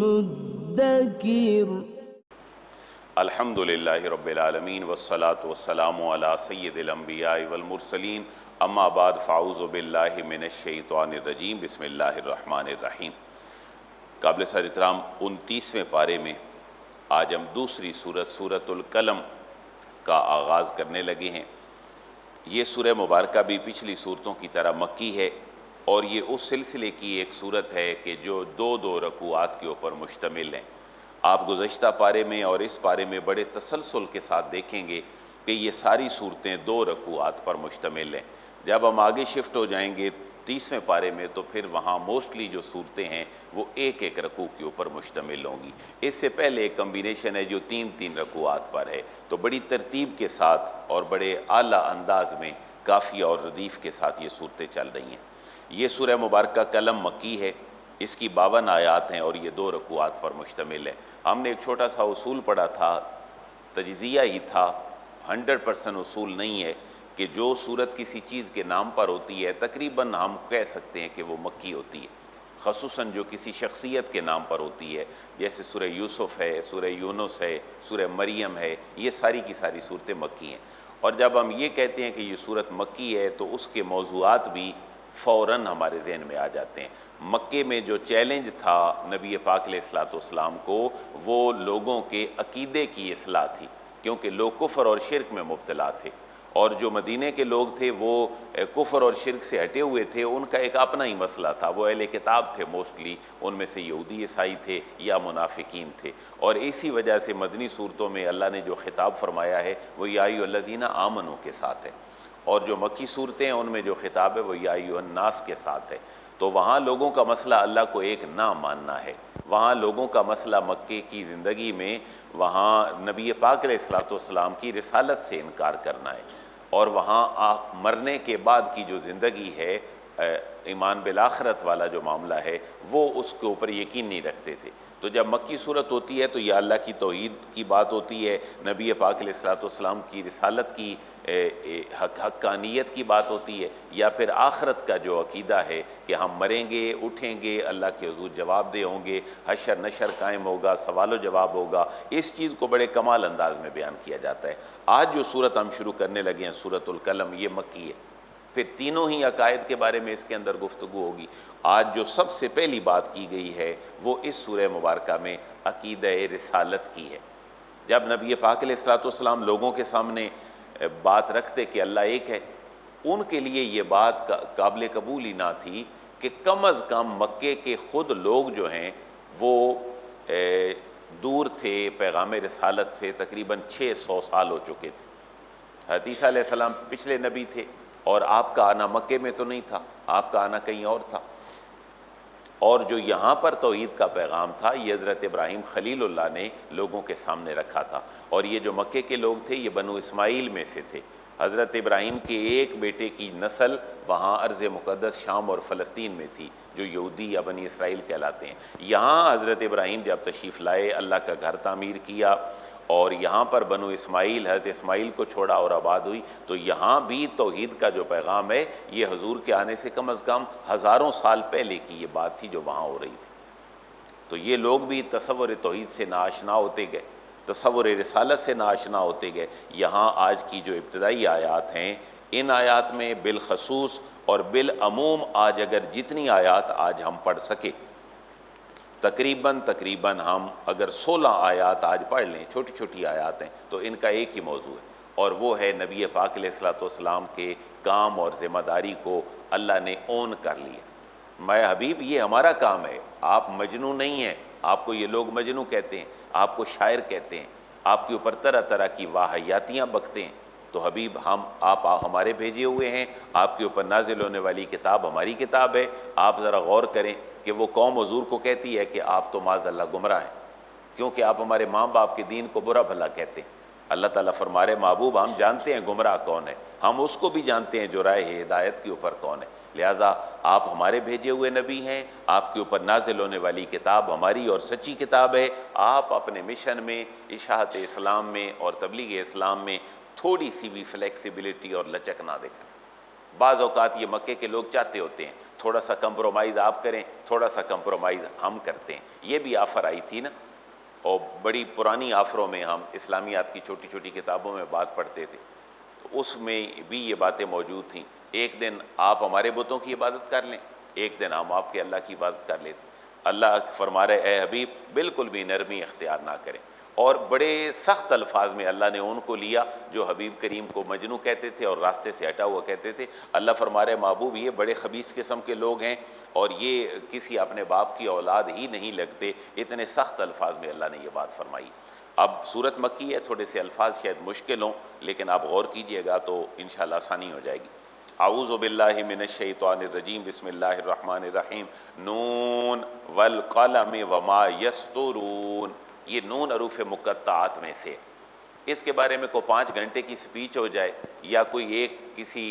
मुद्दकिर। अल्हम्दुलिल्लाहि रब्बिल आलमीन वस्सलातु वस्सलामु अला सय्यिदिल अंबियाइ वल मुरसलीन अम्मा बाद फ़ाऊज़ु बिल्लाहि मिनश शैतानिर रजीम बिस्मिल्लाहिर रहमानिर रहीम। काबिल एहतराम 29वें पारे में आज हम दूसरी सूरत सूरतुल कलम का आगाज़ करने लगे हैं। ये सूरह मुबारका भी पिछली सूरतों की तरह मक्की है और ये उस सिलसिले की एक सूरत है कि जो दो दो रकूआत के ऊपर मुश्तमिल हैं। आप गुज़श्ता पारे में और इस पारे में बड़े तसलसल के साथ देखेंगे कि ये सारी सूरतें दो रकूआत पर मुश्तमिल हैं। जब हम आगे शिफ्ट हो जाएंगे 30वें पारे में तो फिर वहाँ मोस्टली जो सूरतें हैं वो एक एक रकू के ऊपर मुश्तमिल होंगी। इससे पहले एक कम्बिनेशन है जो तीन तीन रकूआत पर है। तो बड़ी तरतीब के साथ और बड़े आला अंदाज में काफ़ी और रदीफ़ के साथ ये सूरतें चल रही हैं। ये सूरह मुबारका कलम मक्की है, इसकी 52 आयात हैं और ये दो रकूआत पर मुश्तमिल है। हमने एक छोटा सा उसूल पढ़ा था, तजज़िया ही था, 100% उसूल नहीं है कि जो सूरत किसी चीज़ के नाम पर होती है तकरीबन हम कह सकते हैं कि वो मक्की होती है, ख़ुसूसन जो किसी शख्सियत के नाम पर होती है, जैसे सूरह यूसुफ़ है, सूरह यूनुस है, सूरह मरियम है, ये सारी की सारी सूरतें मक्की हैं। और जब हम ये कहते हैं कि ये सूरत मक्की है तो उसके मौज़ूआत भी फ़ौरन हमारे जहन में आ जाते हैं। मक्के में जो चैलेंज था नबी पाक अलैहिस्सलाम को, वो लोगों के अकीदे की इस्लाह थी, क्योंकि लोग कुफ़र और शिरक में मुब्तला थे और जो मदीने के लोग थे वो कुफ़र और शिरक से हटे हुए थे। उनका एक अपना ही मसला था, वो अहले किताब थे, मोस्टली उनमें से यहूदी ईसाई थे या मुनाफिकीन थे। और इसी वजह से मदनी सूरतों में अल्लाह ने जो खिताब फरमाया है वो या अय्युहल्लज़ीना आमनू के साथ है, और जो मक्की सूरतें हैं उनमें जो खिताब है वो या अय्युहन्नास के साथ है। तो वहाँ लोगों का मसला अल्लाह को एक ना मानना है। वहाँ लोगों का मसला मक्के की ज़िंदगी में वहाँ नबी पाक अलैहिस्सलाम की रिसालत से इनकार करना है, और वहाँ मरने के बाद की जो ज़िंदगी है, ईमान बिल आखिरत वाला जो मामला है, वो उसके ऊपर यकीन नहीं रखते थे। तो जब मक्की सूरत होती है तो या अल्लाह की तौहीद की बात होती है, नबी पाक अलैहिस्सलाम की रिसालत की हक्कानियत की बात होती है, या फिर आखिरत का जो अकीदा है कि हम मरेंगे, उठेंगे, अल्लाह के हुज़ूर जवाबदेह होंगे, हशर नशर कायम होगा, सवाल जवाब होगा। इस चीज़ को बड़े कमाल अंदाज में बयान किया जाता है। आज जो सूरत हम शुरू करने लगे हैं सूरतुल कलम, ये मक्की है। फिर तीनों ही अकायद के बारे में इसके अंदर गुफ्तगू होगी। आज जो सबसे पहली बात की गई है वो इस सूरह मुबारका में अकीदा रिसालत की है। जब नबी पाक अलैहिस्सलाम लोगों के सामने बात रखते कि अल्लाह एक है, उनके लिए ये बात काबिल कबूल ही ना थी कि कम अज़ कम मक्के के ख़ुद लोग जो हैं वो दूर थे पैगाम रिसालत से, तकरीबन 600 साल हो चुके थे। हज़रत ईसा अलैहिस्सलाम पिछले नबी थे और आपका आना मक्के में तो नहीं था, आपका आना कहीं और था। और जो यहाँ पर तौहीद का पैगाम था ये हज़रत इब्राहीम खलीलुल्लाह ने लोगों के सामने रखा था। और ये जो मक्के के लोग थे ये बनु इस्माइल में से थे। हज़रत इब्राहीम के एक बेटे की नस्ल वहाँ अर्ज़ मुक़द्दस शाम और फ़लस्तीन में थी, जो यहूदी या बनी इसराइल कहलाते हैं। यहाँ हज़रत इब्राहीम जब तशरीफ़ लाए, अल्लाह का घर तामीर किया और यहाँ पर बनु इस्माइल, हज़रत इस्माइल को छोड़ा और आबाद हुई, तो यहाँ भी तौहीद का जो पैगाम है ये हुज़ूर के आने से कम अज़ कम हज़ारों साल पहले की ये बात थी जो वहाँ हो रही थी। तो ये लोग भी तसव्वुर तौहीद से नाआशना होते गए, तसव्वुर रिसालत से नाआशना होते गए। यहाँ आज की जो इब्तदाई आयात हैं, इन आयात में बिलखसूस और बिलअमूम आज अगर जितनी आयात आज हम पढ़ सके, तकरीबन हम अगर 16 आयात आज पढ़ लें, छोटी छोटी आयात हैं, तो इनका एक ही मौजू है और वो है नबी पाक अलैहिस्सलाम के काम और ज़िम्मेदारी को अल्लाह ने ओन कर लिया। मैं हबीब ये हमारा काम है, आप मजनू नहीं हैं। आपको ये लोग मजनू कहते हैं, आपको शायर कहते हैं, आपके ऊपर तरह तरह की वाहियातियाँ बकते हैं। तो हबीब आप हमारे भेजे हुए हैं, आपके ऊपर नाजिल होने वाली किताब हमारी किताब है। आप ज़रा गौर करें कि वो कौम हुज़ूर को कहती है कि आप तो माज़अल्लाह गुमराह हैं, क्योंकि आप हमारे माँ बाप के दीन को बुरा भला कहते हैं। अल्लाह ताला फरमा रहे महबूब हम जानते हैं गुमराह कौन है, हम उसको भी जानते हैं जो राह हिदायत के ऊपर कौन है। लिहाजा आप हमारे भेजे हुए नबी हैं, आपके ऊपर नाजिल होने वाली किताब हमारी और सच्ची किताब है। आप अपने मिशन में, इशाअत इस्लाम में और तबलीग इस्लाम में थोड़ी सी भी फ्लेक्सिबिलिटी और लचक ना दिखाएं। बाज़ औक़ात ये मक्के के लोग चाहते होते हैं थोड़ा सा कंप्रोमाइज़ आप करें, थोड़ा सा कंप्रोमाइज़ हम करते हैं। ये भी ऑफ़र आई थी ना, और बड़ी पुरानी ऑफ़रों में हम इस्लामियात की छोटी छोटी किताबों में बात पढ़ते थे, तो उसमें भी ये बातें मौजूद थीं। एक दिन आप हमारे बुतों की इबादत कर लें, एक दिन हम आपके अल्लाह की इबादत कर लेते। अल्लाह फरमा रहे ए हबीब बिल्कुल भी नरमी इख्तियार ना करें। और बड़े सख्त अल्फाज में अल्लाह ने उनको लिया जो हबीब करीम को मजनू कहते थे और रास्ते से हटा हुआ कहते थे। अल्लाह फरमा रहे महबूब ये बड़े खबीस किस्म के लोग हैं और ये किसी अपने बाप की औलाद ही नहीं लगते। इतने सख्त अल्फाज में अल्लाह ने ये बात फरमाई। अब सूरत मक्की है, थोड़े से अल्फाज शायद मुश्किल हों, लेकिन आप गौर कीजिएगा तो इंशाअल्लाह आसानी हो जाएगी। आऊज़ु बिल्लाहि मिनश्शैतानिर्रजीम बिस्मिल्लाहिर्रहमानिर्रहीम नून वल क़लम वमा यस्तुरून। ये नून अरूफ़ मुक़त्ताअत में से, इसके बारे में कोई 5 घंटे की स्पीच हो जाए या कोई एक किसी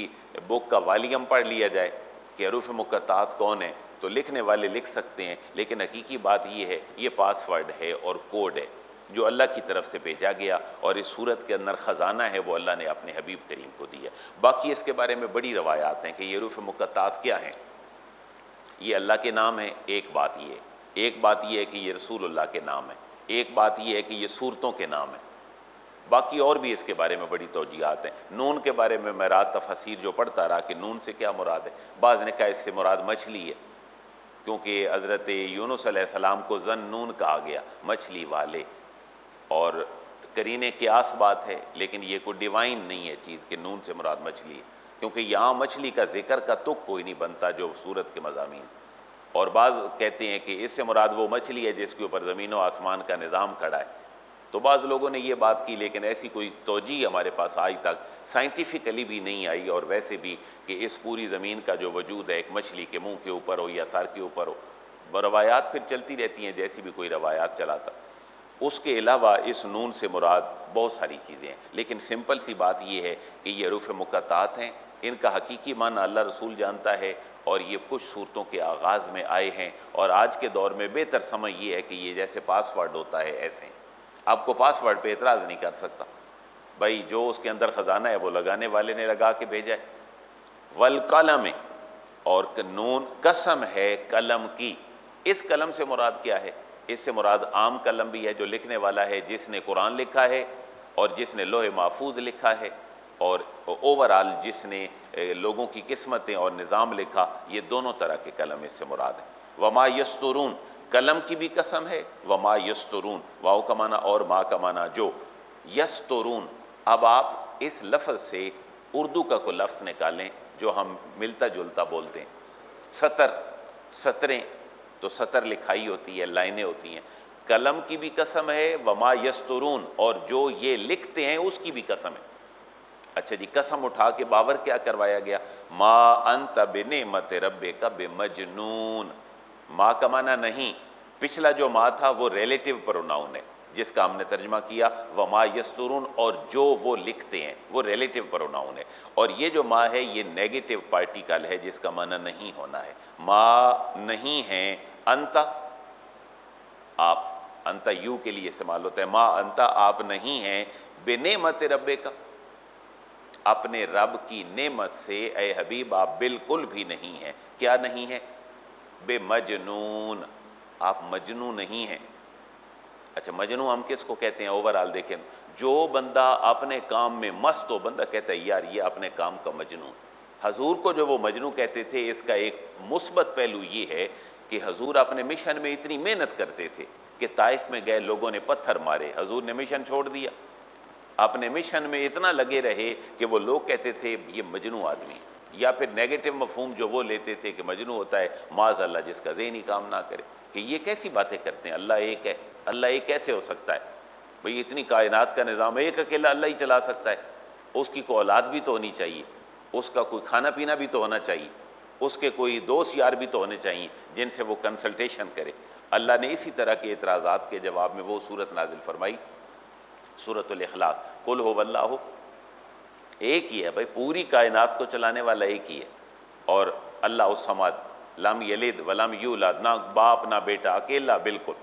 बुक का वॉल्यूम पढ़ लिया जाए कि अरूफ़ मुक़त्ताअत कौन है, तो लिखने वाले लिख सकते हैं, लेकिन हकीकी बात ये है ये पासवर्ड है और कोड है जो अल्लाह की तरफ से भेजा गया और इस सूरत के अंदर ख़जाना है वो अल्लाह ने अपने हबीब करीम को दिया। बाकी इसके बारे में बड़ी रवायात हैं कि ये अरूफ़ मुक़त्ताअत क्या हैं। ये अल्लाह के नाम है, एक बात ये है कि ये रसूलुल्लाह के नाम है, एक बात ये है कि ये सूरतों के नाम है। बाकी और भी इसके बारे में बड़ी तौजीहात हैं। नून के बारे में मैं रात तफसीर जो पढ़ता रहा कि नून से क्या मुराद है, बाज़ ने कहा इससे मुराद मछली है, क्योंकि हज़रत यूनुस अलैहिस्सलाम को ज़न्नून कहा गया, मछली वाले। और करीने क़ियास बात है, लेकिन ये कोई डिवाइन नहीं है चीज़ कि नून से मुराद मछली है, क्योंकि यहाँ मछली का जिक्र का तुक कोई नहीं बनता जो सूरत के मज़ामीन। और बाज़ कहते हैं कि इससे मुराद वो मछली है जिसके ऊपर ज़मीन व आसमान का निज़ाम खड़ा है। तो बाज़ लोगों ने ये बात की, लेकिन ऐसी कोई तौजी हमारे पास आज तक साइंटिफिकली भी नहीं आई, और वैसे भी कि इस पूरी ज़मीन का जो वजूद है एक मछली के मुंह के ऊपर हो या सर के ऊपर हो। रवायात फिर चलती रहती हैं, जैसी भी कोई रवायात चलाता। उसके अलावा इस नून से मुराद बहुत सारी चीज़ें हैं, लेकिन सिंपल सी बात यह है कि ये अरूफ़ मुक़त्ताअत हैं। इनका हकीकी माना अल्लाह रसूल जानता है, और ये कुछ सूरतों के आगाज़ में आए हैं। और आज के दौर में बेहतर समझ ये है कि ये जैसे पासवर्ड होता है ऐसे आपको पासवर्ड पे एतराज़ नहीं कर सकता भाई, जो उसके अंदर ख़जाना है वो लगाने वाले ने लगा के भेजा है। वल कलम, और नून कसम है कलम की। इस कलम से मुराद क्या है? इससे मुराद आम कलम भी है जो लिखने वाला है, जिसने कुरान लिखा है और जिसने लोहे महफूज लिखा है, और ओवरऑल जिसने लोगों की किस्मतें और निज़ाम लिखा। ये दोनों तरह के कलम इससे मुराद है। वमा यस्तुरून, कलम की भी कसम है, वमा यस्तुरून, वाव का माना और मा का माना जो। यस्तुरून, अब आप इस लफ्ज़ से उर्दू का कोई लफ्ज़ निकालें जो हम मिलता जुलता बोलते हैं। सतर, सतरें, तो सतर लिखाई होती है, लाइनें होती हैं। कलम की भी कसम है, वमा यस्तुरून, और जो ये लिखते हैं उसकी भी कसम है। अच्छा जी, कसम उठा के बावर क्या करवाया गया? मा अंत बिनेमत रब्बिका बिमजनून। माँ का माना नहीं, पिछला जो माँ था वो रिलेटिव प्रोनाउन है, जिसका हमने तर्जमा किया वमा यस्तुरून, और जो वो लिखते हैं वो रिलेटिव प्रोनाउन है। और ये जो माँ है ये नेगेटिव पार्टिकल है, जिसका माना नहीं होना है। माँ नहीं है, अंता, आप, अंता यू के लिए इस्तेमाल होता है। माँ अंता, आप नहीं हैं, बिनेमत रब्बिका, अपने रब की नेमत से ए हबीब आप बिल्कुल भी नहीं हैं। क्या नहीं है? बेमजनून, आप मजनू नहीं हैं। अच्छा, मजनू हम किसको कहते हैं? ओवरऑल देखें, जो बंदा अपने काम में मस्त हो, बंदा कहता है यार ये अपने काम का मजनू। हजूर को जो वो मजनू कहते थे, इसका एक मुस्बत पहलू ये है कि हजूर अपने मिशन में इतनी मेहनत करते थे कि ताइफ में गए, लोगों ने पत्थर मारे, हजूर ने मिशन छोड़ दिया। अपने मिशन में इतना लगे रहे कि वो लोग कहते थे ये मजनू आदमी, या फिर नेगेटिव मफहूम जो वो लेते थे कि मजनू होता है माज़अल्लाह जिसका ज़हनी काम ना करे, कि ये कैसी बातें करते हैं, अल्लाह एक है, अल्लाह एक कैसे हो सकता है भाई? इतनी कायनात का निज़ाम एक अकेला अल्लाह ही चला सकता है। उसकी कोई औलाद भी तो होनी चाहिए, उसका कोई खाना पीना भी तो होना चाहिए, उसके कोई दोस्त यार भी तो होने चाहिए जिनसे वो कंसल्टेशन करे। अल्लाह ने इसी तरह के एतराज़ात के जवाब में वो सूरत नाजिल फरमाई सूरतुल इखलास, कुल हुवल्लाहु, एक ही है भाई, पूरी कायनात को चलाने वाला एक ही है। और अल्लाह उस समद, लम यलिद वलम यूलद, ना बाप ना बेटा, अकेला बिल्कुल।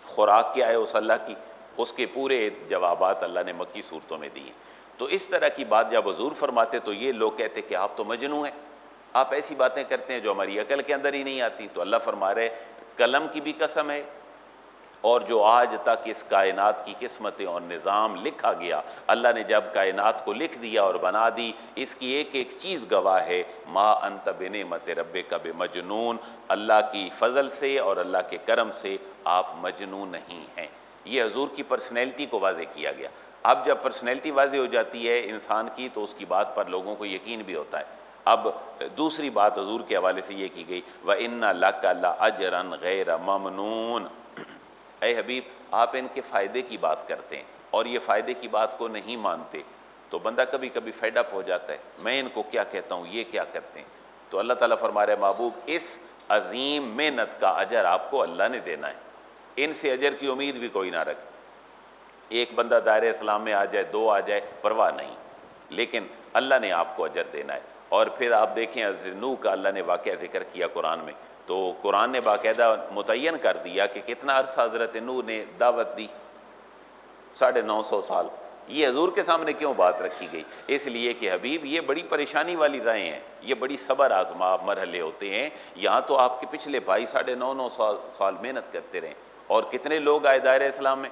खुराक क्या है उस अल्लाह की, उसके पूरे जवाबात अल्लाह ने मक्की सूरतों में दिए। तो इस तरह की बात जब हुजूर फरमाते तो ये लोग कहते कि आप तो मजनू हैं, आप ऐसी बातें करते हैं जो हमारी अकल के अंदर ही नहीं आती। तो अल्लाह फरमा रहे कलम की भी कसम है और जो आज तक इस कायनात की किस्मतें और निज़ाम लिखा गया, अल्लाह ने जब कायनात को लिख दिया और बना दी, इसकी एक एक चीज़ गवाह है। मा अंत बिनेमत रब्बिका बिमजनून, अल्लाह की फ़ज़ल से और अल्लाह के करम से आप मजनून नहीं हैं। ये हजूर की पर्सनैलिटी को वाज़े किया गया। अब जब पर्सनैलिटी वाज़े हो जाती है इंसान की तो उसकी बात पर लोगों को यकीन भी होता है। अब दूसरी बात हजूर के हवाले से ये की गई, व इन्ना लका लअजरन गैर ममनून, ऐ हबीब आप इनके फ़ायदे की बात करते हैं और ये फ़ायदे की बात को नहीं मानते, तो बंदा कभी कभी फेड अप हो जाता है, मैं इनको क्या कहता हूँ, ये क्या करते हैं। तो अल्लाह ताला फरमा रहे महबूब, इस अजीम मेहनत का अजर आपको अल्लाह ने देना है, इनसे अजर की उम्मीद भी कोई ना रखे। एक बंदा दायरे इस्लाम में आ जाए, दो आ जाए, परवाह नहीं, लेकिन अल्लाह ने आपको अजर देना है। और फिर आप देखें हज़रत नूह का अल्लाह ने वाक़या ज़िक्र किया कुरान में, तो कुरान ने बाकायदा मुतय्यन कर दिया कि कितना अरसा हज़रत नूह ने दावत दी, 950 साल। ये हजूर के सामने क्यों बात रखी गई? इसलिए कि हबीब ये बड़ी परेशानी वाली राहें हैं, ये बड़ी सब्र आजमा मरहले होते हैं। यहाँ तो आपके पिछले भाई 9.5 साल मेहनत करते रहे, और कितने लोग आए दायरे इस्लाम में,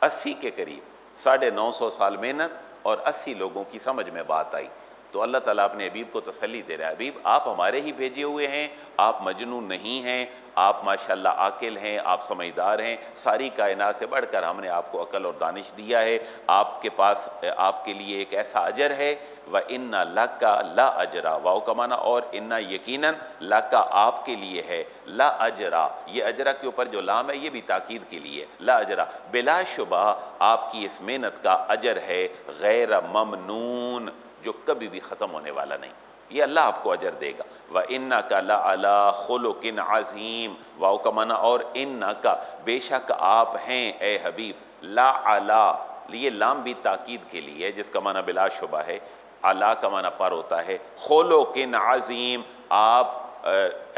80 के करीब, 950 साल मेहनत और 80 लोगों की समझ में बात आई। तो अल्लाह ताला अपने हबीब को तसल्ली दे रहा है, हबीब आप हमारे ही भेजे हुए हैं, आप मजनून नहीं हैं, आप माशाल्लाह आकिल हैं, आप समझदार हैं, सारी कायनात से बढ़कर हमने आपको अकल और दानिश दिया है, आपके पास आपके लिए एक ऐसा अजर है। व इन्ना लका ला अजरा, वाओ का माना और इन्ना यकीनन, लका आपके लिए है, ला अजरा, ये अजरा के ऊपर जो लाम है ये भी ताकीद के लिए, ला अजरा बिलाशुबा आपकी इस मेहनत का अजर है, गैर ममनून, जो कभी भी ख़त्म होने वाला नहीं, ये अल्लाह आपको अजर देगा। व इन्ना का ला अला खुलुकिन अज़ीम, वाओ का माना और इन्ना का बेशक आप हैं ए हबीब, ला अला, ये लाम भी ताकीद के लिए है जिसका माना बिलाशुबा है, अला का माना पर होता है, खुलुकिन अज़ीम, आप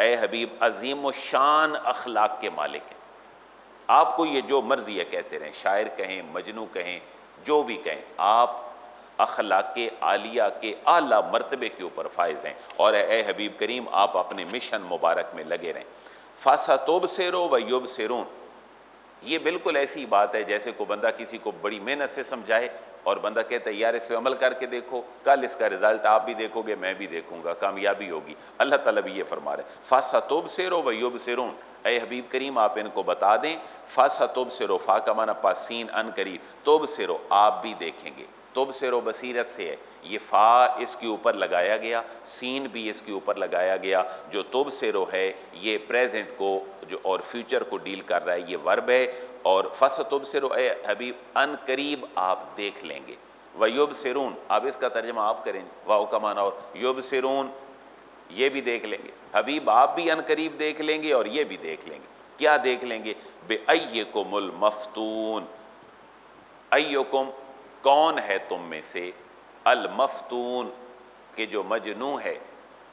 ए हबीब अज़ीम व शान अखलाक के मालिक हैं। आपको ये जो मर्ज़ी है कहते रहें, शायर कहें, मजनू कहें, जो भी कहें, आप अखलाक आलिया के आला मर्तबे के ऊपर फायज़ हैं। और ए हबीब करीम आप अपने मिशन मुबारक में लगे रहें। फ़सतुब सेरो व युब सेरून, ये बिल्कुल ऐसी बात है जैसे को बंदा किसी को बड़ी मेहनत से समझाए और बंदा कहता है यार इस पर अमल करके देखो, कल इसका रिजल्ट आप भी देखोगे, मैं भी देखूंगा, कामयाबी होगी। अल्लाह ताला भी ये फरमा रहे, फ़सतुब सेरो व युब सेरून, ए हबीब करीम आप इनको बता दें, फ़सतुब सेरो, फ़ा का माना पासीन अन करीब, तुब सेरो आप भी देखेंगे, तुब सेरो बसीरत से है, ये फ़ा इसके ऊपर लगाया गया, सीन भी इसके ऊपर लगाया गया। जो तुब सेरो है ये प्रेजेंट को जो और फ्यूचर को डील कर रहा है, ये वर्ब है। और फ़सतुब सेरो ए हबीब अन करीब आप देख लेंगे, व युब सिरून आप इसका तर्जमा आप करें, वाओ का माना और युब सिरून ये भी देख लेंगे। हबीब आप भी अन करीब देख लेंगे और ये भी देख लेंगे। क्या देख लेंगे? बे अय्युकुमुल मफ्तून, अय्युकुम कौन है तुम में से, अल मफ्तून के जो मजनू है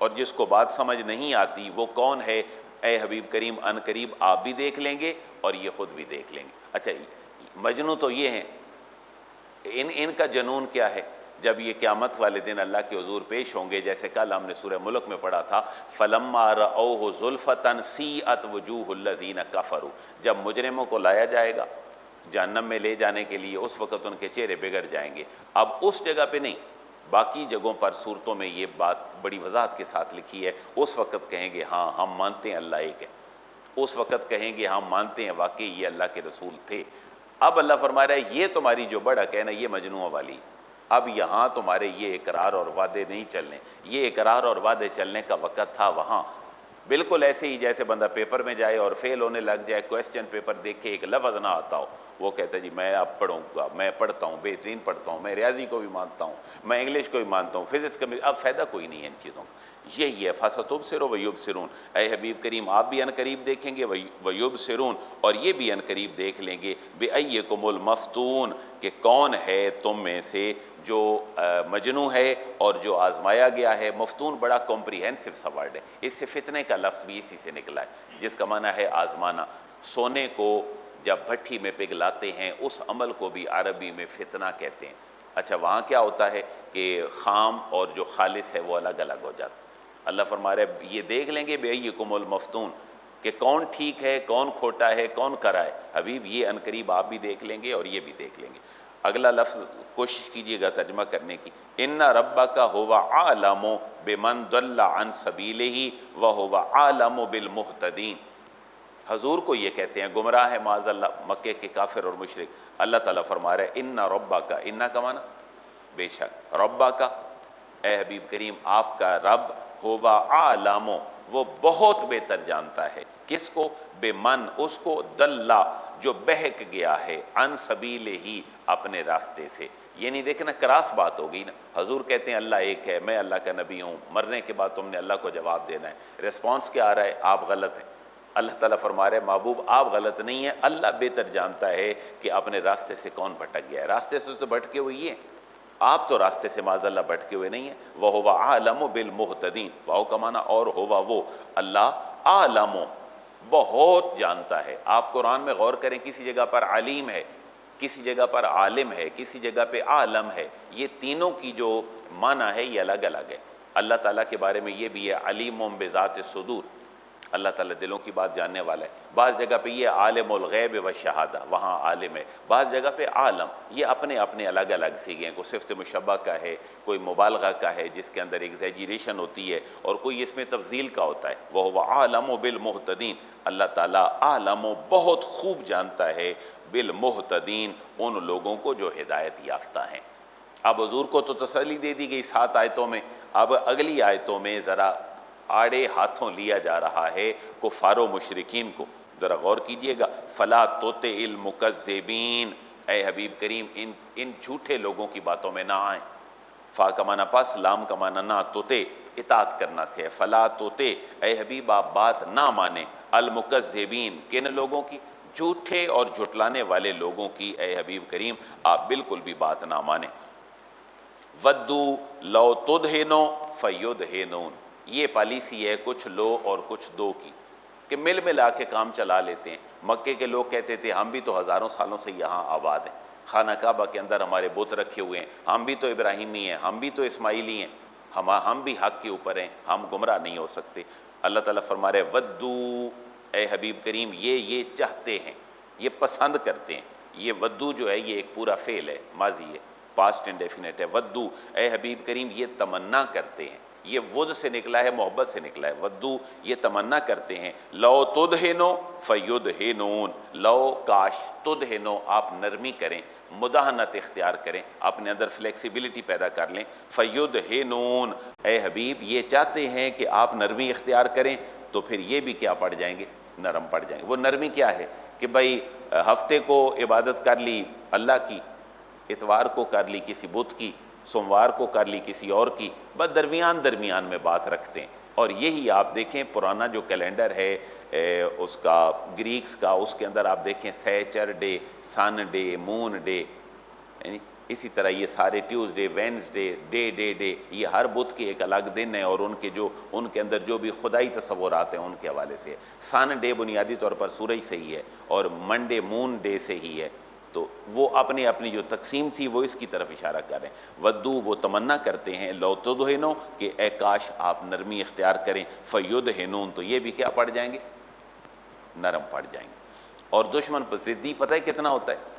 और जिसको बात समझ नहीं आती वो कौन है। ए हबीब करीम अन करीब आप भी देख लेंगे और ये ख़ुद भी देख लेंगे। अच्छा मजनू तो ये हैं, इनका जुनून क्या है? जब ये क़यामत वाले दिन अल्लाह के हुज़ूर पेश होंगे, जैसे कल हमने सूरह मुल्क में पढ़ा था, फ़लम्मा रअऊहु ज़ुल्फ़तन सीअत वुजूहुल्लज़ीना कफ़रू, जब मुजरिमों को लाया जाएगा जहन्नम में ले जाने के लिए, उस वक़्त उनके चेहरे बिगड़ जाएंगे। अब उस जगह पे नहीं, बाकी जगहों पर सूरतों में ये बात बड़ी वज़ाहत के साथ लिखी है। उस वक़्त कहेंगे हाँ हम मानते हैं अल्लाह एक है, उस वक़्त कहेंगे हम मानते हैं वाकई ये अल्लाह के रसूल थे। अब अल्लाह फरमा रहा है ये तुम्हारी जो बढ़क है ना, ये मजनूओं वाली, अब यहाँ तुम्हारे ये इकरार और वादे नहीं चलने, ये इकरार और वादे चलने का वक़्त था वहाँ बिल्कुल ऐसे ही जैसे बंदा पेपर में जाए और फेल होने लग जाए, क्वेश्चन पेपर देख के एक लफ्ज़ ना आता हो, वो कहता है जी मैं अब पढ़ूंगा, मैं पढ़ता हूँ, बेहतरीन पढ़ता हूँ, मैं रियाजी को भी मानता हूँ, मैं इंग्लिश को भी मानता हूँ, फिजिक्स का भी। अब फ़ायदा कोई नहीं है इन चीज़ों का। यही है फ़सतुबसिरू व युबसिरून। ऐ हबीब करीम आप भी अनकरीब देखेंगे व युबसिरून, और ये भी अनकरीब देख लेंगे बिअय्यकुमुल मफ्तून, कि कौन है तुम में से जो मजनू है और जो आजमाया गया है। मफ्तून बड़ा कॉम्प्रीहेंसिव सा वर्ड है, इससे फितने का लफ्ज़ भी इसी से निकला है, जिसका माना है आजमाना। सोने को जब भट्टी में पिघलाते हैं उस अमल को भी अरबी में फितना कहते हैं। अच्छा, वहाँ क्या होता है कि खाम और जो खालिस है वो अलग अलग हो जाता है। अल्लाह फरमा रहे ये देख लेंगे बिअय्यकुमुल मफ्तून, कि कौन ठीक है, कौन खोटा है, कौन करा है। हबीब ये अनकरीब आप भी देख लेंगे और ये भी देख लेंगे। अगला लफ्ज़ कोशिश कीजिएगा तर्जमा करने की, इन्ना रब्बका हुवा आलमु बिमन दल्ला अन सबीलिही व हुवा आलमु बिल मुहतदीन। हजूर को ये कहते हैं गुमराह है माज़अल्लाह, मक्के के काफिर और मुशरिक। अल्लाह ताला फरमा रहे इन्ना रब्बका, इन्ना का माना बेशक, रब्बका ए हबीब करीम आपका रब, होवा आलामो वो बहुत बेहतर जानता है, किसको, बेमन उसको, दल्ला जो बहक गया है, अन सबीले ही अपने रास्ते से। ये नहीं देखना क्रॉस बात हो गई ना। हजूर कहते हैं अल्लाह एक है, मैं अल्लाह का नबी हूँ, मरने के बाद तुमने अल्लाह को जवाब देना है। रिस्पॉन्स क्या आ रहा है, आप गलत हैं। अल्लाह ताला फरमा रहे महबूब आप गलत नहीं है, अल्लाह बेहतर जानता है कि अपने रास्ते से कौन भटक गया है। रास्ते से तो भटके हुए ही हैं, आप तो रास्ते से माज़अल्लाह भटके हुए नहीं हैं। वह हुवा आलमु बिल मुहतदीन, वाह का माना और होवा वो अल्लाह आलमु बहुत जानता है। आप कुरान में गौर करें, किसी जगह पर अलीम है, किसी जगह पर आलिम है, किसी जगह पे आलम है। ये तीनों की जो माना है ये अलग अलग है। अल्लाह ताला के बारे में ये भी है अलीमुम बिज़ाति सुदूर, अल्लाह ताला दिलों की बात जानने वाला है। बाज़ जगह पे ये आलिमुल गैब व शहादा, वहाँ आलिम है। बाज़ जगह पे आलम, ये अपने अपने अलग अलग सीखे हैं। कोई सिफ़त मुशब्बा का है, कोई मुबालगा का है जिसके अंदर एग्ज़ैजरेशन होती है, और कोई इसमें तफज़ील का होता है। वह आलम बिल मुहतदीन, अल्लाह ताला आलम बहुत खूब जानता है बिल मुहतदीन उन लोगों को जो हिदायत याफ्ता हैं। अब हुज़ूर को तो तसल्ली दे दी गई 7 आयतों में, अब अगली आयतों में ज़रा आड़े हाथों लिया जा रहा है कुफ़ारो मुशरिकीन को। ज़रा गौर कीजिएगा, फ़ला तोते इल मुकज़्ज़िबीन, ए हबीब करीम इन झूठे लोगों की बातों में ना आए। फ़ा का माना पास, लाम का माना ना, तोते इताअत करना से है। फ़ला तोते ए हबीब आप बात ना माने, अल मुकज़्ज़िबीन किन लोगों की, झूठे और झुटलाने वाले लोगों की। ए हबीब करीम आप बिल्कुल भी बात ना माने। वद्दू लो तुदहिनो फ़युदहिनून, ये पॉलिसी है कुछ लो और कुछ दो की, कि मिल मिला के काम चला लेते हैं। मक्के के लोग कहते थे हम भी तो हज़ारों सालों से यहाँ आबाद हैं, खाना काबा के अंदर हमारे बुत रखे हुए हैं, हम भी तो इब्राहिमी हैं, हम भी तो इस्माइली हैं, हम भी हक़ के ऊपर हैं, हम गुमराह नहीं हो सकते। अल्लाह ताला फरमा रहे वद्दू, ए हबीब करीम ये चाहते हैं, ये पसंद करते हैं। ये वद्दू जो है ये एक पूरा फ़ेल है, माजी है, पास्ट इंडेफिनेट है। वद्दू ए हबीब करीम ये तमन्ना करते हैं, ये वुद से निकला है, मोहब्बत से निकला है। वद्दू ये तमन्ना करते हैं। लो तुदहिनो फ़युदहिनून, लो काश, तुदहिनो आप नरमी करें, मुदाहनत इख्तियार करें, अपने अंदर फ्लेक्सिबिलिटी पैदा कर लें। फ़युदहिनून, ए हबीब ये चाहते हैं कि आप नरमी इख्तियार करें, तो फिर ये भी क्या पड़ जाएंगे, नरम पड़ जाएंगे। वो नरमी क्या है कि भाई हफ्ते को इबादत कर ली अल्लाह की, इतवार को कर ली किसी बुत की, सोमवार को कर ली किसी और की, बस दरमियान में बात रखते हैं। और यही आप देखें पुराना जो कैलेंडर है उसका ग्रीक्स का, उसके अंदर आप देखें सैटरडे, सन डे, मून डे, यानी इसी तरह ये सारे ट्यूसडे, वेंसडे, डे, ये हर बुत की एक अलग दिन है, और उनके अंदर जो भी खुदाई तस्वुरात हैं उनके हवाले से। सन डे बुनियादी तौर पर सूरज से ही है, और मंडे मून डे से ही है। तो वो अपनी अपनी जो तकसीम थी वो इसकी तरफ इशारा कर रहे हैं। वद्दू वो तमन्ना करते हैं, लो तुदहिनो कि ए काश आप नरमी इख्तियार करें, फ़युदहिनून तो ये भी क्या पड़ जाएंगे, नरम पड़ जाएंगे। और दुश्मन पर ज़िद्दी पता है कितना होता है,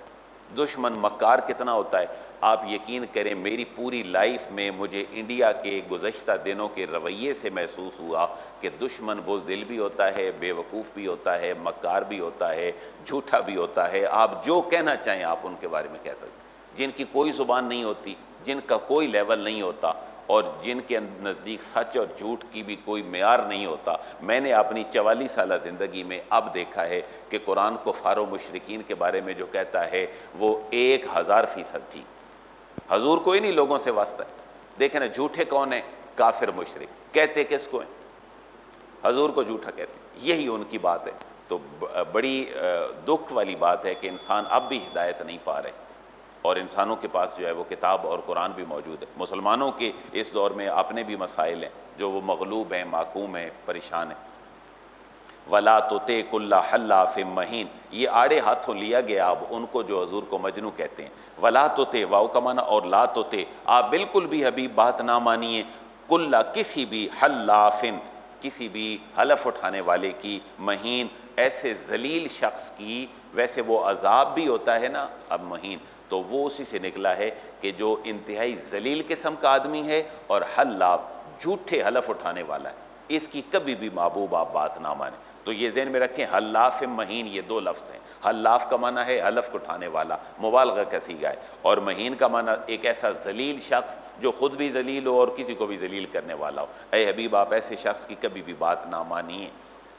दुश्मन मक्कार कितना होता है। आप यकीन करें मेरी पूरी लाइफ में मुझे इंडिया के गुज़श्ता दिनों के रवैये से महसूस हुआ कि दुश्मन बुज़दिल भी होता है, बेवकूफ़ भी होता है, मक्कार भी होता है, झूठा भी होता है। आप जो कहना चाहें आप उनके बारे में कह सकते, जिनकी कोई ज़ुबान नहीं होती, जिनका कोई लेवल नहीं होता, और जिनके नज़दीक सच और झूठ की भी कोई मेयार नहीं होता। मैंने अपनी 44 साल ज़िंदगी में अब देखा है कि कुरान कुफ़ार व मुशरिकीन के बारे में जो कहता है वो 1000% ठीक। हजूर कोई नहीं लोगों से वास्ता है। देखें ना, झूठे कौन है? काफिर मुशरिक। कहते किसको हैं? हजूर को झूठा कहते हैं, यही उनकी बात है। तो बड़ी दुख वाली बात है कि इंसान अब भी हिदायत नहीं पा रहे, और इंसानों के पास जो है वो किताब और कुरान भी मौजूद है। मुसलमानों के इस दौर में अपने भी मसाइल हैं जो वो मगलूब हैं, माकूम हैं, परेशान हैं। वला तोते कुल्ला हल्लाफ़ महीन, ये आड़े हाथों लिया गया अब उनको जो हजूर को मजनू कहते हैं। वला तोते वाव का माना और ला तोते, आप बिल्कुल भी हबीब बात ना मानिए, कुल्ला किसी भी, हल्लाफिन किसी भी हलफ उठाने वाले की, महीन ऐसे जलील शख्स की। वैसे वो अजाब भी होता है ना अब महीन, तो वो उसी से निकला है कि जो इंतहाई जलील किस्म का आदमी है और हल्लाफ झूठे हलफ उठाने वाला है, इसकी कभी भी महबूब आप बात ना माने। तो ये ज़हन में रखें, हल्लाफ महीन ये दो लफ्ज़ हैं। हल्लाफ का माना है हलफ उठाने वाला, मुबालगा का सीगा है, और महीन का माना एक ऐसा जलील शख्स जो खुद भी जलील हो और किसी को भी जलील करने वाला हो। ऐ हबीब आप ऐसे शख्स की कभी भी बात ना मानिए।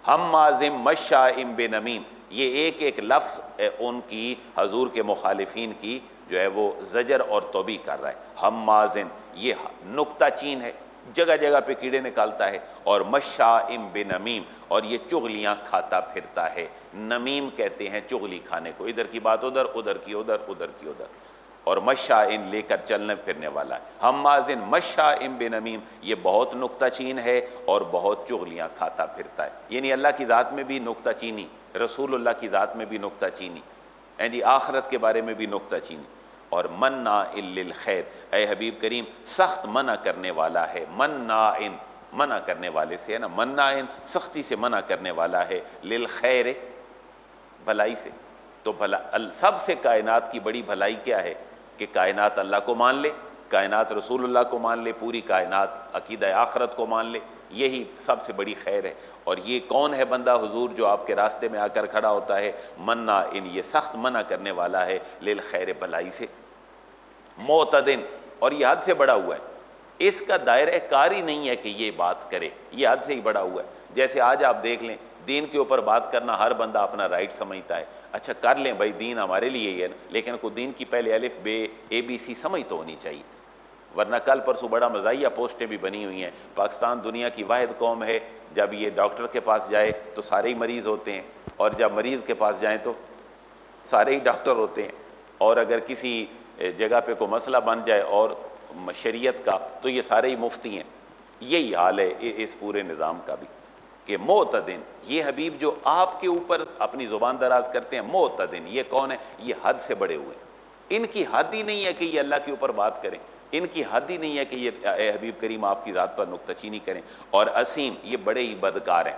हम माजिम मशाइम बेनमीम, ये एक एक लफ्ज़ उनकी हजूर के मुखालिफिन की जो है वो ज़जर और तौबी कर रहा है। हम माजिन ये नुक्ता चीन है, जगह जगह पे कीड़े निकालता है। और मशाइम बेनमीम, और ये चुगलियाँ खाता फिरता है। नमीम कहते हैं चुगली खाने को, इधर की बात उधर, उधर की उधर, उधर की उधर। और मशाइन लेकर चलने फिरने वाला है। हम माजिन मशाइम बेनमीम, ये बहुत नुक्ता चीन है और बहुत चुगलियाँ खाता फिरता है। यानी अल्लाह की ज़ात में भी नुक्ता चीनी, रसूलुल्लाह की ज़ात में भी नुक्ता चीनी, यानी आखिरत के बारे में भी नुक्ता चीनी। और मन्ना इल्लिल खैर, ए हबीब करीम सख्त मना करने वाला है। मन्ना इन, मना करने वाले से है ना, मन्ना इन सख्ती से मना करने वाला है, लिल खैर भलाई से। तो भला सबसे कायनात की बड़ी भलाई क्या है कि कायनात अल्लाह को मान ले, कायनात रसूलुल्लाह को मान ले, पूरी कायनात अकीदा आखरत को मान ले, यही सबसे बड़ी खैर है। और ये कौन है बंदा हुजूर जो आपके रास्ते में आकर खड़ा होता है? मन्ना इन, ये सख्त मना करने वाला है, लिल खैर भलाई से। मोतदिन, और ये हद से बड़ा हुआ है, इसका दायरा कार ही नहीं है कि ये बात करे, ये हद से ही बड़ा हुआ है। जैसे आज आप देख लें, दीन के ऊपर बात करना हर बंदा अपना राइट समझता है। अच्छा कर लें भाई, दीन हमारे लिए ही है, लेकिन को दीन की पहले अलिफ बे ABC समझ तो होनी चाहिए, वरना कल परसों बड़ा मज़ाहिया पोस्टें भी बनी हुई हैं। पाकिस्तान दुनिया की वाहिद कौम है, जब ये डॉक्टर के पास जाए तो सारे ही मरीज़ होते हैं, और जब मरीज़ के पास जाएँ तो सारे ही डॉक्टर होते हैं। और अगर किसी जगह पे कोई मसला बन जाए और शरीयत का, तो ये सारे ही मुफ्ती हैं। यही हाल है इस पूरे निज़ाम का भी कि मोतदिन, ये हबीब जो आपके ऊपर अपनी ज़ुबान दराज करते हैं, मोतदिन ये कौन है? ये हद से बड़े हुए, इनकी हद ही नहीं है कि ये अल्लाह के ऊपर बात करें, इनकी हद ही नहीं है कि ये ए हबीब करीम आपकी ज़ात पर नुक्ताचीनी करें। और असीम, ये बड़े ही बदकार हैं।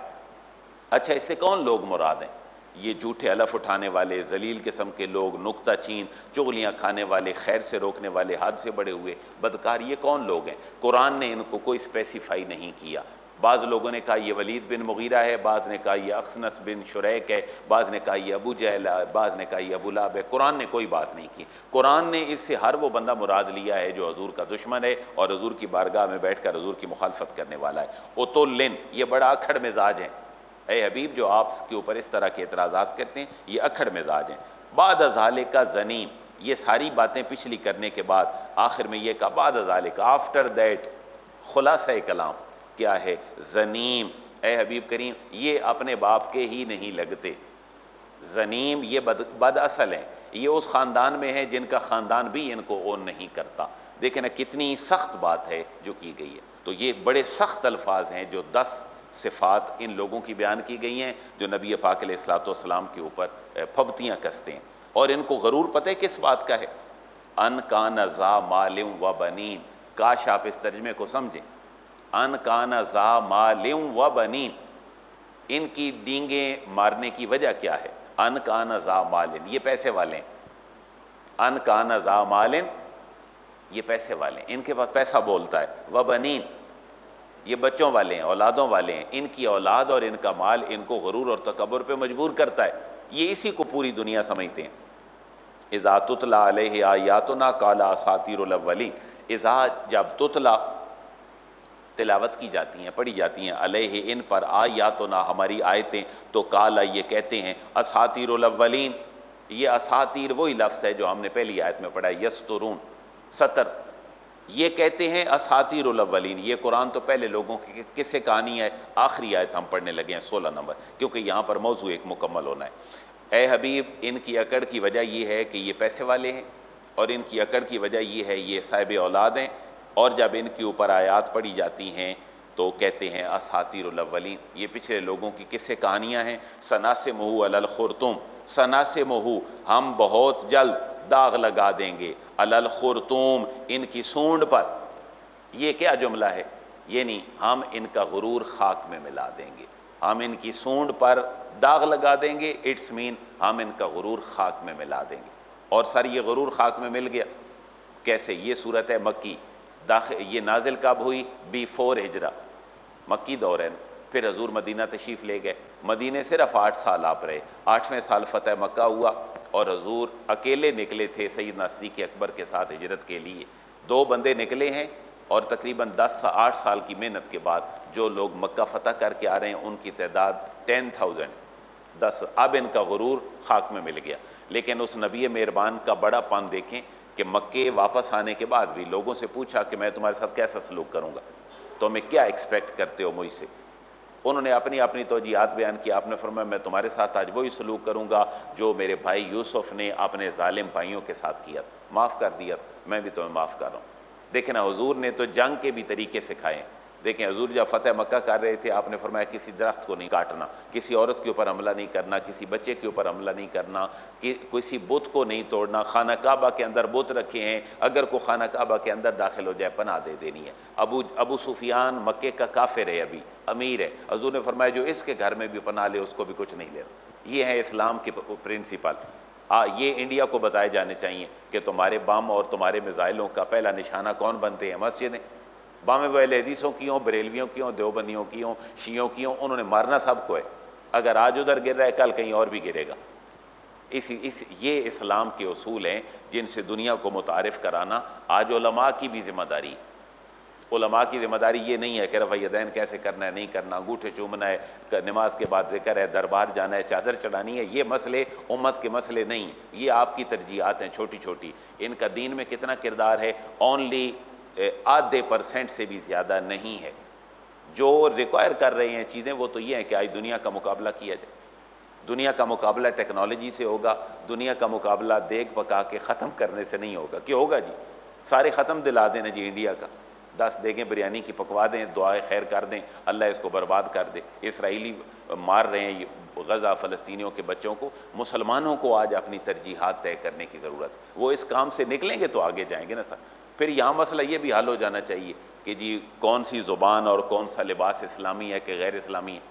अच्छा, इससे कौन लोग मुराद हैं? ये झूठे हलफ उठाने वाले, जलील किस्म के लोग, नुक्ता चीन, चुगलियाँ खाने वाले, खैर से रोकने वाले, हद से बड़े हुए बदकार, ये कौन लोग हैं? कुरान ने इनको कोई स्पेसिफाई नहीं किया। बाज़ लोगों ने कहा ये वलीद बिन मुगीरा है, बाज़ ने कहा ये अखनस बिन शुरैक है, बाज़ ने कहा ये अबू जहल है, बाज़ ने कहा ये अबू लहब है। कुरान ने कोई बात नहीं की। कुरान ने इससे हर वो बंदा मुराद लिया है जो हजूर का दुश्मन है और हजूर की बारगाह में बैठ कर हजूर की मुखालफत करने वाला है। उतुल्लिन, ये बड़ा अखड़ मिजाज है। ए हबीब जो आपके ऊपर इस तरह के एतराज़ात करते हैं, ये अखड़ मिजाज हैं। बाद अज़ाले का ज़नीम, ये सारी बातें पिछली करने के बाद आखिर में ये कहा बाद अज़ाले का, आफ्टर दैट, खुलासा कलाम क्या है? ज़नीम, ए हबीब करीम ये अपने बाप के ही नहीं लगते। ज़नीम ये बद असल हैं, ये उस ख़ानदान में है जिनका ख़ानदान भी इनको ओन नहीं करता। देखें ना कितनी सख्त बात है जो की गई है। तो ये बड़े सख्त अल्फाज हैं जो 10 सिफ़ात इन लोगों की बयान की गई हैं जो नबी पाक अलैहिस्सलाम के ऊपर फबतियाँ कसते हैं। और इनको गरूर पता है किस बात का है? अन कान ज़ा मालिम व बनीन, काश आप इस तर्जमे को समझें। अन कान ज़ा मालिम व बनीन, इनकी डींगे मारने की वजह क्या है? अन कान ज़ा मालिन, ये पैसे वाले हैं। अन कान ज़ा मालिन, ये पैसे वाले हैं, इनके पास पैसा बोलता है। व बनीन, ये बच्चों वाले हैं, औलादों वाले हैं। इनकी औलाद और इनका माल इनको गरूर और तकब्बुर पे मजबूर करता है। ये इसी को पूरी दुनिया समझते हैं। इज़ा तुतला अलैहि आयातुना काला असातीरुल अव्वलीन, इज़ा जब तुतला तिलावत की जाती हैं, पढ़ी जाती हैं। अलैहि इन पर आयातुना हमारी आयतें, तो काला ये कहते हैं असातीरुल अव्वलीन, ये असातीर वही लफ्ज़ है जो हमने पहली आयत में पढ़ा है, यस्तुरून सतर, ये कहते हैं असातीरुल अव्वलीन, ये कुरान तो पहले लोगों की किस्से कहानी है। आखिरी आयत हम पढ़ने लगे हैं 16 नंबर, क्योंकि यहाँ पर मौजू एक मुकम्मल होना है। ए हबीब, इनकी अकड़ की वजह ये है कि ये पैसे वाले हैं, और इनकी अकड़ की वजह ये है ये साहिब औलाद हैं, और जब इनके ऊपर आयात पढ़ी जाती हैं तो कहते हैं असातीरुल अव्वलीन, ये पिछले लोगों की किस्से कहानियाँ हैं। सनासिमुहु अलल खुर्तुम, सनासिमुहु हम बहुत जल्द दाग लगा देंगे, अलल खुर्तुम इनकी सूंड पर। ये क्या जुमला है? ये नहीं, हम इनका गुरूर खाक में मिला देंगे, हम इनकी सूंड पर दाग लगा देंगे, इट्स मीन हम इनका गुरूर खाक में मिला देंगे। और सर ये गुरूर खाक में मिल गया कैसे? ये सूरत है मक्की, ये नाजिल कब हुई? बिफोर हिजरा, मक्की दौर है। फिर हजूर मदीना तशरीफ़ ले गए, मदीने सिर्फ 8 साल आप रहे। 8वें साल फ़तह मक्का हुआ और हजूर अकेले निकले थे सैयदना सिद्दीक़ अकबर के साथ हिजरत के लिए। 2 बंदे निकले हैं और तकरीबन 8 साल की मेहनत के बाद जो लोग मक्का फ़तह करके आ रहे हैं उनकी तादाद 10,000, 10। अब इनका गुरूर खाक में मिल गया। लेकिन उस नबी मेहरबान का बड़ापन देखें कि मक्के वापस आने के बाद भी लोगों से पूछा कि मैं तुम्हारे साथ कैसा सलूक करूँगा, तो मैं क्या एक्सपेक्ट करते हो मुझसे? उन्होंने अपनी अपनी तौजीहात बयान की। आपने फरमाया मैं तुम्हारे साथ आज वही सलूक करूँगा जो मेरे भाई यूसुफ ने अपने जालिम भाइयों के साथ किया, माफ़ कर दिया, मैं भी तुम्हें माफ़ कर रहा हूँ। देखें ना, हुजूर ने तो जंग के भी तरीके सिखाए। देखें हजूर जब फ़तह मक्का कर रहे थे, आपने फरमाया किसी दरख्त को नहीं काटना, किसी औरत के ऊपर हमला नहीं करना, किसी बच्चे के ऊपर हमला नहीं करना, कि किसी बुत को नहीं तोड़ना। खाना काबा के अंदर बुत रखे हैं, अगर कोई खाना काबा के अंदर दाखिल हो जाए पनाह दे देनी है। अबू सुफियान मक्के का काफिर है, अभी अमीर है। हजूर ने फरमाया जो इसके घर में भी पनाह ले उसको भी कुछ नहीं लेना। ये है इस्लाम के प्रिंसिपल। ये इंडिया को बताए जाने चाहिए कि तुम्हारे बम और तुम्हारे मिज़ाइलों का पहला निशाना कौन बनते हैं? मस्जिदें। बामे वाले हदीसों की हों, बरेलवियों की हों, देवबंदियों की हों, शियों की हों, उन्होंने मारना सबको है। अगर आज उधर गिर रहा है कल कहीं और भी गिरेगा। ये इस्लाम के उसूल हैं जिनसे दुनिया को मुतारिफ़ कराना आज उलमा की भी ज़िम्मेदारी। उलमा की ज़िम्मेदारी ये नहीं है कि रफ़ा यदैन कैसे करना है, नहीं करना, अंगूठे चूमना है, नमाज के बाद ज़िक्र है, दरबार जाना है, चादर चढ़ानी है। ये मसले उम्मत के मसले नहीं, ये आपकी तरजीहात हैं छोटी छोटी। इनका दीन में कितना किरदार है? ओनली आधे % से भी ज़्यादा नहीं है। जो रिक्वायर कर रहे हैं चीज़ें वो तो ये हैं कि आज दुनिया का मुकाबला किया जाए। दुनिया का मुकाबला टेक्नोलॉजी से होगा, दुनिया का मुकाबला देख पका के ख़त्म करने से नहीं होगा। क्यों होगा जी? सारे ख़त्म दिला देना जी इंडिया का, 10 देगें बिरयानी की पकवा दें, दुआए खैर कर दें, अल्लाह इसको बर्बाद कर दे। इसराइली मार रहे हैं गज़ा फ़लस्तीनियों के बच्चों को। मुसलमानों को आज अपनी तरजीहात तय करने की ज़रूरत। वो इस काम से निकलेंगे तो आगे जाएंगे ना सर। फिर यहाँ मसला ये भी हल हो जाना चाहिए कि जी कौन सी ज़ुबान और कौन सा लिबास इस्लामी है कि गैर इस्लामी है।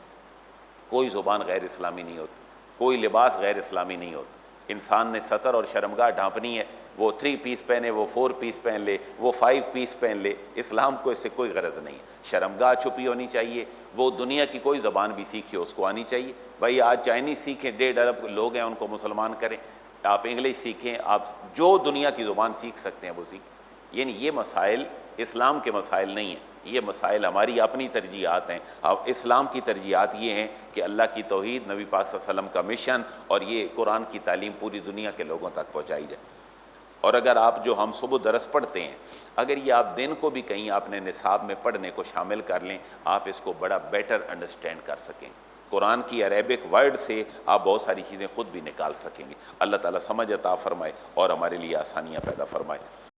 कोई ज़ुबान गैर इस्लामी नहीं होती, कोई लिबास गैर इस्लामी नहीं होता। इंसान ने सतर और शर्मगाह ढांपनी है, वो 3 पीस पहने, वो 4 पीस पहन ले, वो 5 पीस पहन ले। इस्लाम को इससे कोई गरज नहीं है। शर्मगाह छुपी होनी चाहिए। वो दुनिया की कोई ज़बान भी सीखे उसको आनी चाहिए। भाई आज चाइनीज़ सीखें, 1.5 अरब लोग हैं, उनको मुसलमान करें। आप इंग्लिश सीखें, आप जो दुनिया की ज़ुबान सीख सकते हैं वो सीखें। यानी ये मसाइल इस्लाम के मसाइल नहीं हैं, ये मसाइल हमारी अपनी तरजीहात हैं। अब इस्लाम की तरजीहात ये हैं कि अल्लाह की तौहीद, नबी पाक सल्लल्लाहु अलैहि वसल्लम का मिशन और ये कुरान की तालीम पूरी दुनिया के लोगों तक पहुँचाई जाए। और अगर आप जो हम सुबह दरस पढ़ते हैं, अगर ये आप दिन को भी कहीं आपने निसाब में पढ़ने को शामिल कर लें, आप इसको बड़ा बेटर अंडरस्टैंड कर सकें। कुरान की अरेबिक वर्ड से आप बहुत सारी चीज़ें ख़ुद भी निकाल सकेंगे। अल्लाह ताला समझ अता फ़रमाए और हमारे लिए आसानियाँ पैदा फ़रमाए।